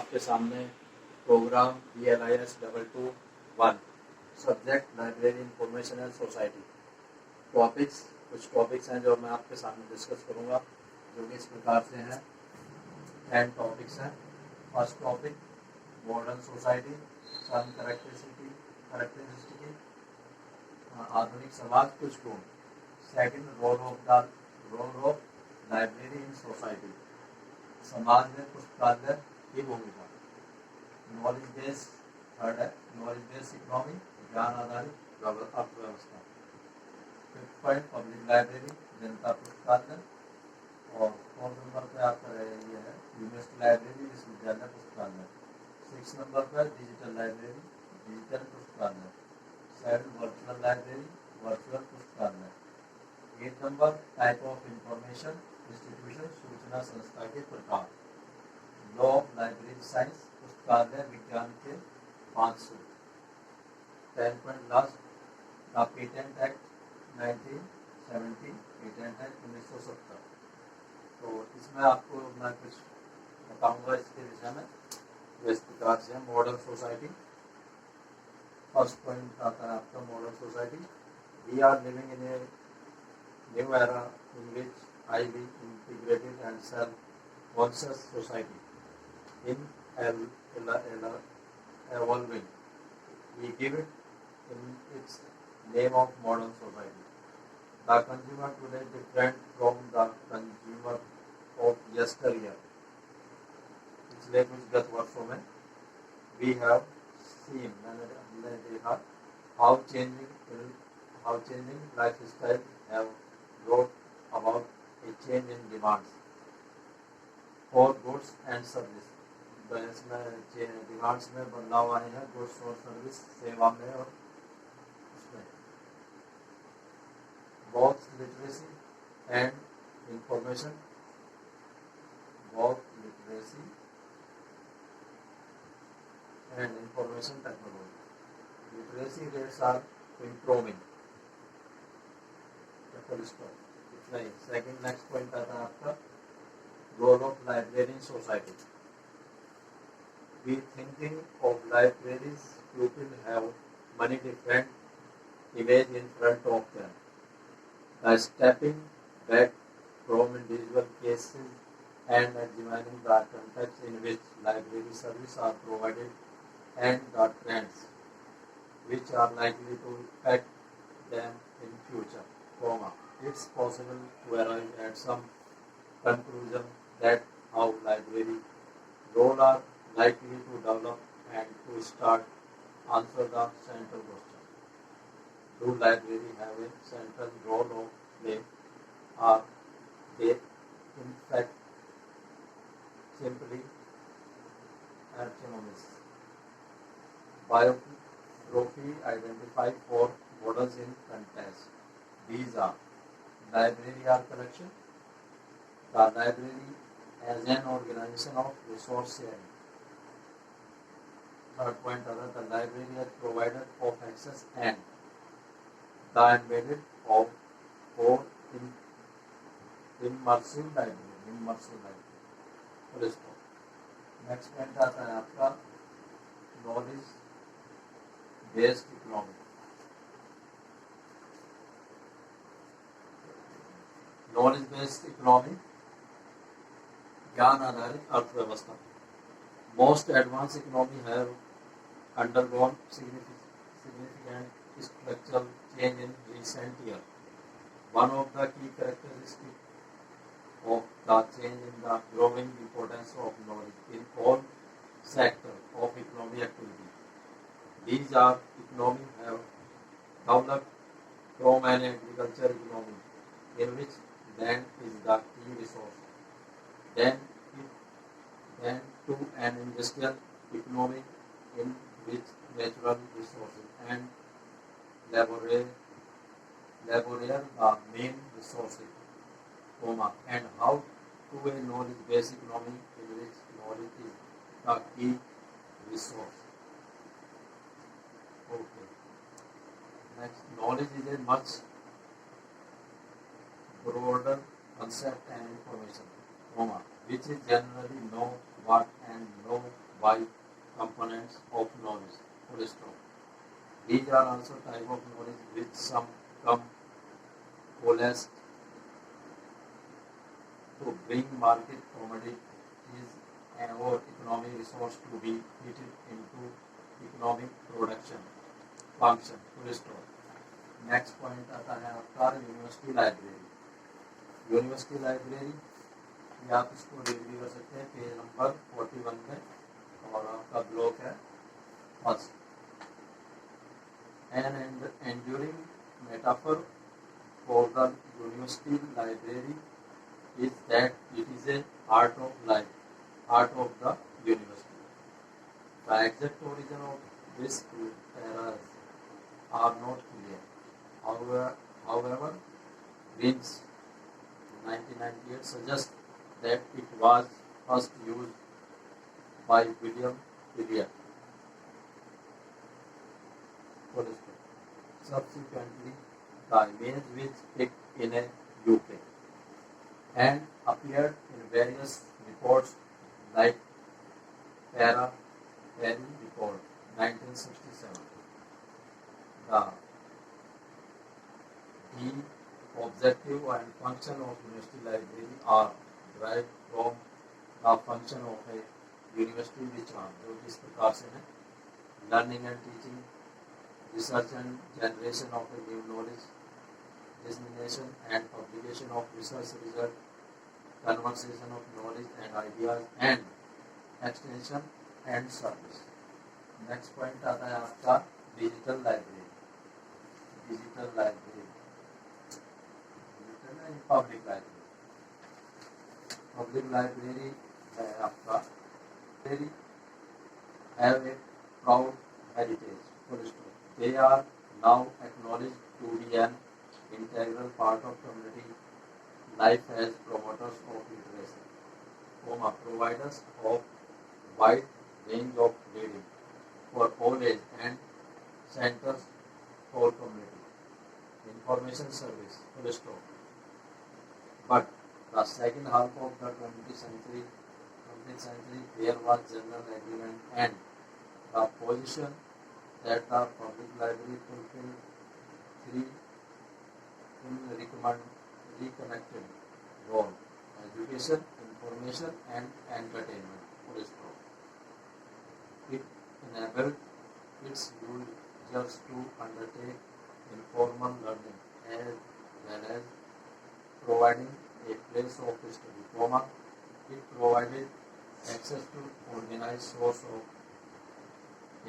आपके सामने programme BLIS 221 subject library information and society. कुछ टॉपिक्स हैं जो मैं आपके सामने डिस्कस करूंगा, जो कि इस प्रकार से हैं। 10 टॉपिक्स हैं। First topic modern society, some characteristic, आधुनिक समाज, कुछ गुण। Second role of library in society, समाज में पुस्तकालय की भूमिका। नॉलेज बेस, थर्ड है नॉलेज बेस्ड इकोनॉमी, ज्ञान आधारित अर्थव्यवस्था। फिफ्थ पॉइंट पब्लिक लाइब्रेरी, जनता पुस्तकालय। और फोर्थ नंबर पे आपका ये है यूनिवर्सिटी लाइब्रेरी, विश्वविद्यालय पुस्तकालय। 6 नंबर पर डिजिटल लाइब्रेरी, डिजिटल पुस्तकालय। 7 वर्चुअल लाइब्रेरी, वर्चुअल पुस्तकालय। 8 number type of information institution, सूचना संस्था के प्रकार। लॉ ऑफ लाइब्रेरी साइंस, पुस्तकालय विज्ञान के 5 सूत्र। 10 point last the patent act 1970, patent act 1970। तो इसमें आपको मैं कुछ बताऊंगा इसके विषय में, जो इस प्रकार से मॉडर्न सोसाइटी। फर्स्ट पॉइंट आता है आपका modern society. We are living in a new era in which highly integrated and self-conscious society in evolving. We give it in its name of modern society. The consumer today different from the consumer of yesteryear. पिछले कुछ गत वर्षों में we have seen, हमने देखा how changing lifestyle have brought about a change in demands for goods and service. इसमें demands में बदलाव आए हैं, गुड्स और सर्विस, सेवा में और उसमें। Both literacy and information, both literacy and information technology. Literacy rates are improving. नहीं, सेकंड नेक्स्ट पॉइंट आता है आपका role of library in society. We thinking of libraries, people have many different image in front of them. By stepping back from individual cases and examining the context in which library services are provided and the trends which are likely to affect them in future, it's possible to arrive at some conclusion that how library role are likely to develop and to start answer the central question. Do library have a central role of play? Are they in fact simply archaeologists? Biography identify 4 models in contest. These are library are collection, the library as an organization of resource sharing. Third point are the library as provider of access and the embedded of or immersive library. Next point आता है आपका knowledge based economy. Knowledge based economy, ज्ञान आधारित अर्थव्यवस्था। Most advance economy have undergone significant structural change in recent years. One of the key characteristics of the change in the growing importance of knowledge in all sectors of economic activity. These are economy have developed from an agriculture economy in which land is the key resource, then to an industrial economy in which natural resources and labor are main resources, and how to a knowledge-based economy in which knowledge is the key resource. Okay. Next, knowledge is a much broader concept and information, which is generally know what and know by components of knowledge. Full stop. These are also type of knowledge which some come coalesced to bring market commodities and or economic resource to be fitted into economic production function. Full stop. Next point आता है आपका university library. University library ये आप इसको read भी कर सकते हैं पेज नंबर 41 में, और आपका ब्लॉक है first. An enduring metaphor for the university library is that it is a heart of life, heart of the university. The exact origin of this eras are not clear. However, Green's 1998 suggests that it was first used by William Elliot. Subsequently, the image was picked in a UK and appeared in various reports like Perry Report 1967. The objective and function of university library are derived from the function of a university which are जो इस प्रकार से है learning and teaching, research and generation of a new knowledge, dissemination and publication of research result, conversation of knowledge and ideas, and extension and service. Next point आता है आपका digital library. Digital library, digital and public library. Public library है आपका library have a proud heritage. Full stop. They are now acknowledged to be an integral part of community life as promoters of literacy, providers of wide range of reading for all age and centers for community information service. Full stop. But the second half of the 20th century there was general agreement and the position that the public library fulfilled three reconnected role: education, information, and entertainment. Full stop. It enabled its users to undertake informal learning as well as providing a place of study. It provided access to organized source of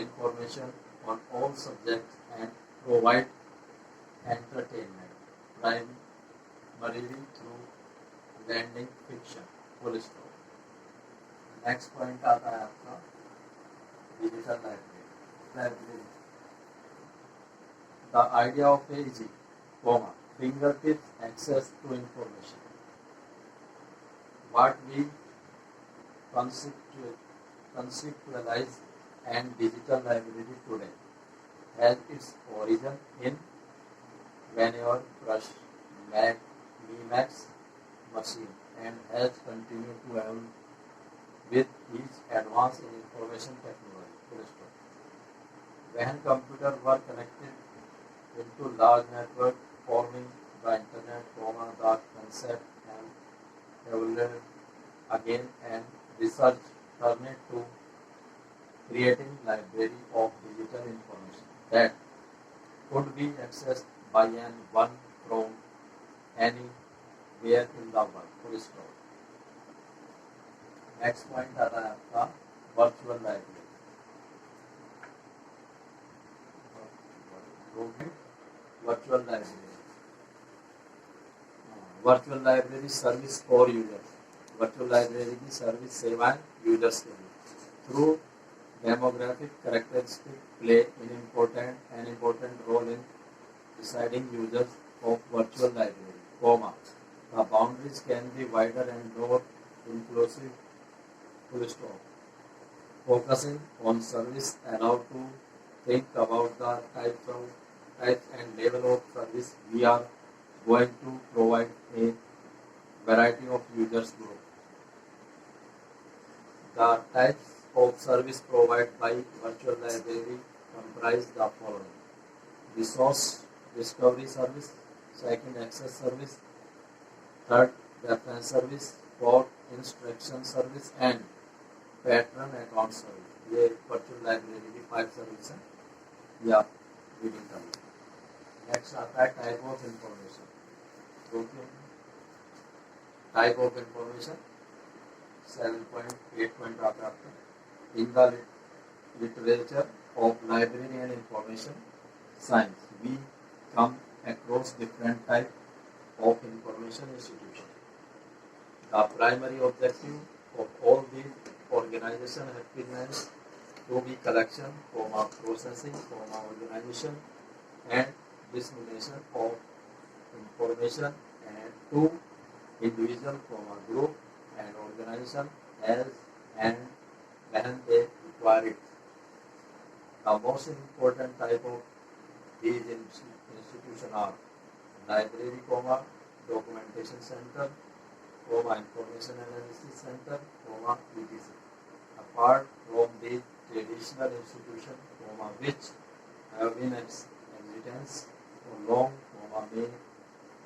information on all subjects and provide entertainment primarily through lending fiction. Full stop. Next point आता है आपका digital library. The idea of a easy fingertip access to information. What we conceptualize and digital library today has its origin in Manual Brush Emacs machine and has continued to evolve with each advance in information technology. When computers were connected into large network forming the internet, the concept and evolved again and research turned to creating library of digital information that could be accessed by anyone from anywhere in the world. Full stop. Next point आता है आपका virtual library. Virtual library, virtual library service for users. Virtual library की service सेवाएं users के लिए through demographic characteristic play an important role in deciding users of virtual library, the boundaries can be wider and more inclusive. Full stop. Focusing on service allow to think about the types and level of service we are going to provide a variety of users group. The types of service provided by virtual library comprise the following: resource discovery service, second access service, third reference service, fourth instruction service and pattern account service. ये virtual library की 5 service है, ये आप reading कर लीजिए। Next आता है type of information. Type of information 7.8 point आता है आपका। In the literature of library and information science we come across different type of information institution. The primary objective of all these organization have been meant to be collection, processing, organization and dissemination of information and to individual, group and organization as and when they require it. The most important type of these institutions are library, documentation center, information analysis center, etc. Apart from these traditional institutions, which have been existence for long, may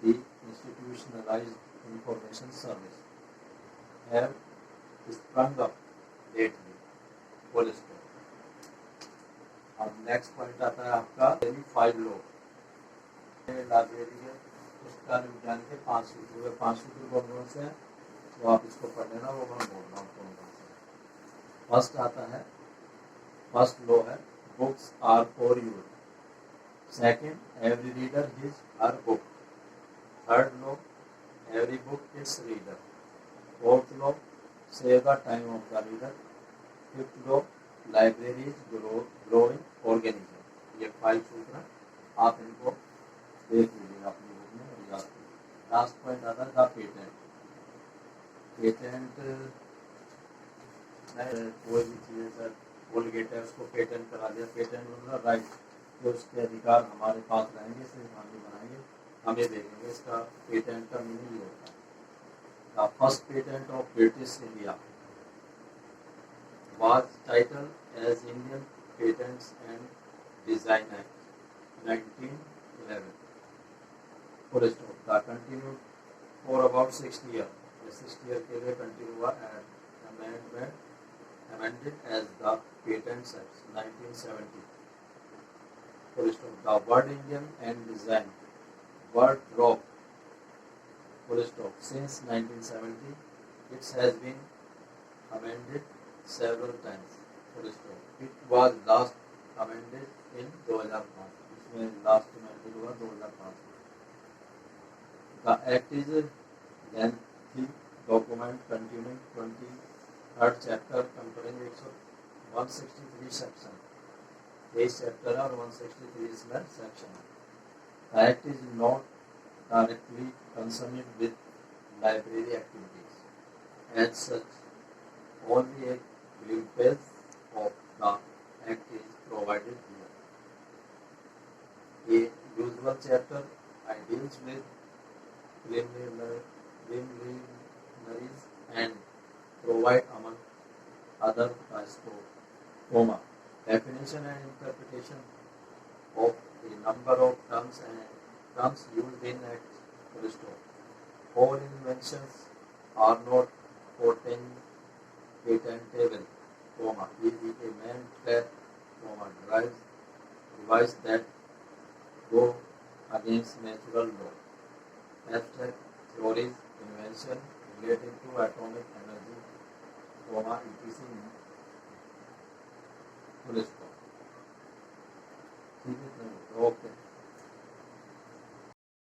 the institutionalized information service have sprung up lately. Full stop. अब next point आता है आपका five लो। Library के पुस्तकालय विज्ञान के 5 सूत्र हुए। 5 सूत्र कौन से हैं तो आप इसको पढ़ लेना, वो मैं बोल रहा हूँ कौन से। फर्स्ट आता है, फर्स्ट लो है books are for you. Second, every reader his her book. Third law, every book is reader. Fourth law, save the time of the reader. Fifth law, library is growing organism. ये 5 सूत्र हैं, आप इनको देख लीजिएगा अपनी book में और याद कीजिए। लास्ट पॉइंट आता है द पेटेंट। पेटेंट कोई भी चीज़ सर कोलगेट है उसको पेटेंट करा दिया। पेटेंट मतलब राइट कि उसके अधिकार हमारे पास रहेंगे, सिर्फ हम ही बनाएंगे, हमें देखेंगे। इसका पेटेंट का मीनिंग ये होता है। The first patent of British India was titled as Indian Patents and Design Act 1911. Full stop. The continued for about 60 years. The 60 year के लिए कंटिन्यू हुआ and amended as the Patents Act 1970. Full stop. The word Indian and design word drop. Full stop. Since 1970, it has been amended several times. Full stop. It was last amended in 2005. इसमें last amended हुआ 2005 में. The Act is a lengthy document containing 23rd chapter containing 163 sections. 23 chapter और 163 इसमें section है. The Act is not directly concerned with library activities. As such, only a glimpse of the Act is provided here. A usual chapter deals with preliminaries and provide among other scope, definition and interpretation of a number of terms used in Act. Full stop. All inventions are not patentable, is a man trap, device that go against natural law. Abstract theories, invention relating to atomic energy, etc. Full stop. ठीक है।